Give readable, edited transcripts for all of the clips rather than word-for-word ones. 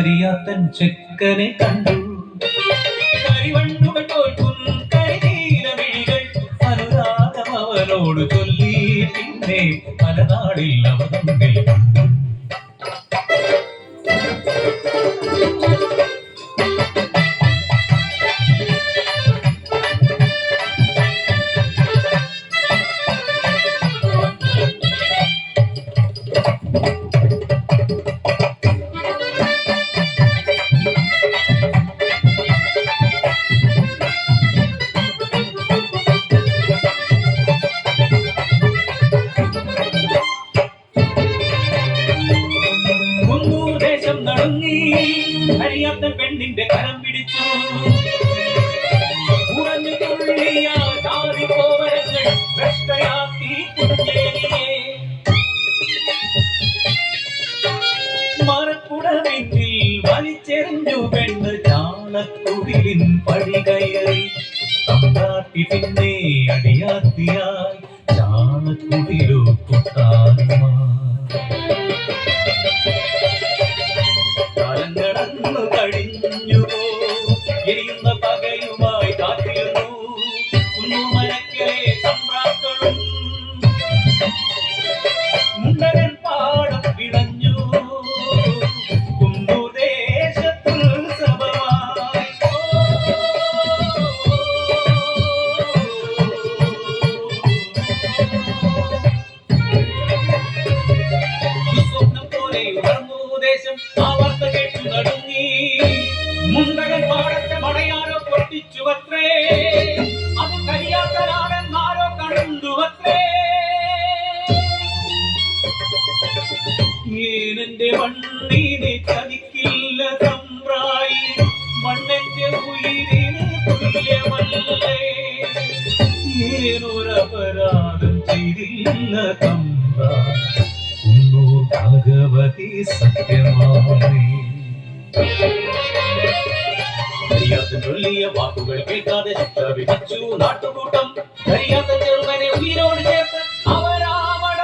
കരിയാത്തൻ ചെക്കനെ കണ്ടു. കരിവണ്ടുകൾ തോൽക്കും കരിനീലമിഴികൾ അനുരാഗം അവനോട് ചൊല്ലി. പിന്നെ പല നാളിൽ അവർ തമ്മിൽ കണ്ടു. അറിയാത്ത പെണ്ണിന്റെ കരം പിടിച്ചു. ഉറഞ്ഞു തുള്ളിയ ജാതികോമരങ്ങൾ ഭ്രഷ്ടയാക്കി കുഞ്ഞേനിയെ. മറക്കുടവിന്നിൽ വലിച്ചെറിഞ്ഞു പെണ്ണ് ചാളക്കുടിലിൻ പടി കയറി. തമ്പ്രാട്ടി പിന്നെ അടിയാത്തിയായി ചാളക്കുടിലോ കുട്ടാനുമാ. എരിയുന്ന പകയുമായി കാത്തിരുന്നു കുന്നുമരക്കലെ തമ്പ്രാക്കളും. മുണ്ടകൻ പാടം വിളഞ്ഞു കുന്നുദേശത്തുത്സവമായി. സ്വപ്നം പോലെ ഉണർന്നു ദേശം. ആ വാർത്ത കേട്ടു നടുങ്ങി. മുണ്ടകൻ പാടത്തെ മടയാരോ പൊട്ടിച്ചുവത്രേ. അത് കരിയാത്തനാണെന്നാരോ കണ്ടുവത്രേ. ഏനെന്റെ മണ്ണിനെ ചതിക്കില്ല തമ്പ്രായി. മണ്ണെന്റെ ഉയിരിന് തുല്യമല്ലേ. ഏനൊരപരാധം ചെയ്തില്ല തമ്പ്രായി. കുന്നൂർ ഭഗവതി സത്യമായി. കരിയാത്തൻ ചൊല്ലിയ വാക്കുകൾ കേൾക്കാതെ ശിക്ഷ വിധിച്ചു നാട്ടുകൂട്ടം. കരിയാത്തൻ ചെറുവനെ ഉയിരോട് ചേർത്ത് അവരാമട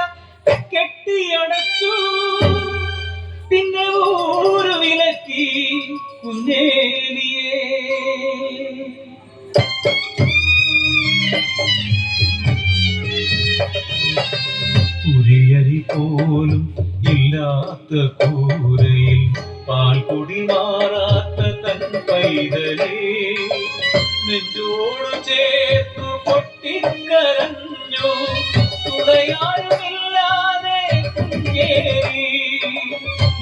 കെട്ടിയടച്ചു. പിന്നെ ഊരു വിലക്കി കുഞ്ഞേനിയെ. ഉരിയരി പോലും ഇല്ലാത്ത കൂരയിൽ പാൽക്കുടി മാറാത്ത തൻ പൈതലേ. നെഞ്ചോട് ചേർത്തു പൊട്ടിക്കരഞ്ഞു തുണയാരുമില്ലാതെ കുഞ്ഞേരി.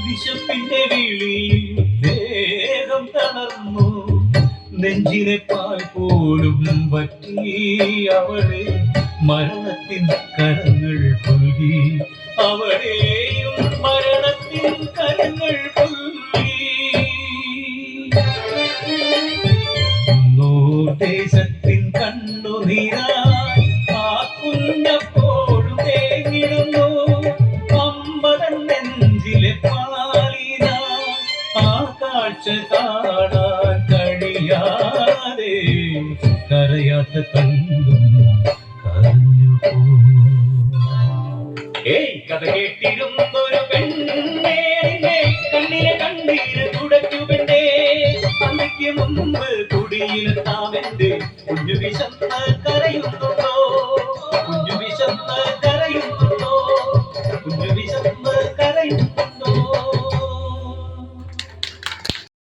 വിശപ്പിന്റെ വിളിയിൽ ദേഹം തളർന്നു. നെഞ്ചിലെ പാൽ പോലും പറ്റി അവളെ മരണത്തിൻ കരങ്ങൾ പുൽകി. അവളെയും മരണത്തിൻ കരങ്ങൾ പുൽകി. ദേശത്തിൻ കണ്ണുനീരായി ആ കുഞ്ഞപ്പോഴും തേങ്ങിടുന്നു. അമ്പതൻ നെഞ്ചിലെ പാലിന ആ കാഴ്ച കാണാൻ കഴിയാതെ കരയാത്ത കണ്ണും കരഞ്ഞു പോ. കഥ കേട്ടിരുന്നൊരു പെണ്ണേ കണ്ണിലെ കണ്ണീര് തുടച്ചു പെണ്ണേ. അമ്മയ്ക്ക് മുമ്പ് കുടിയിലെത്താമെന്റെ കുഞ്ഞു വിശന്ന്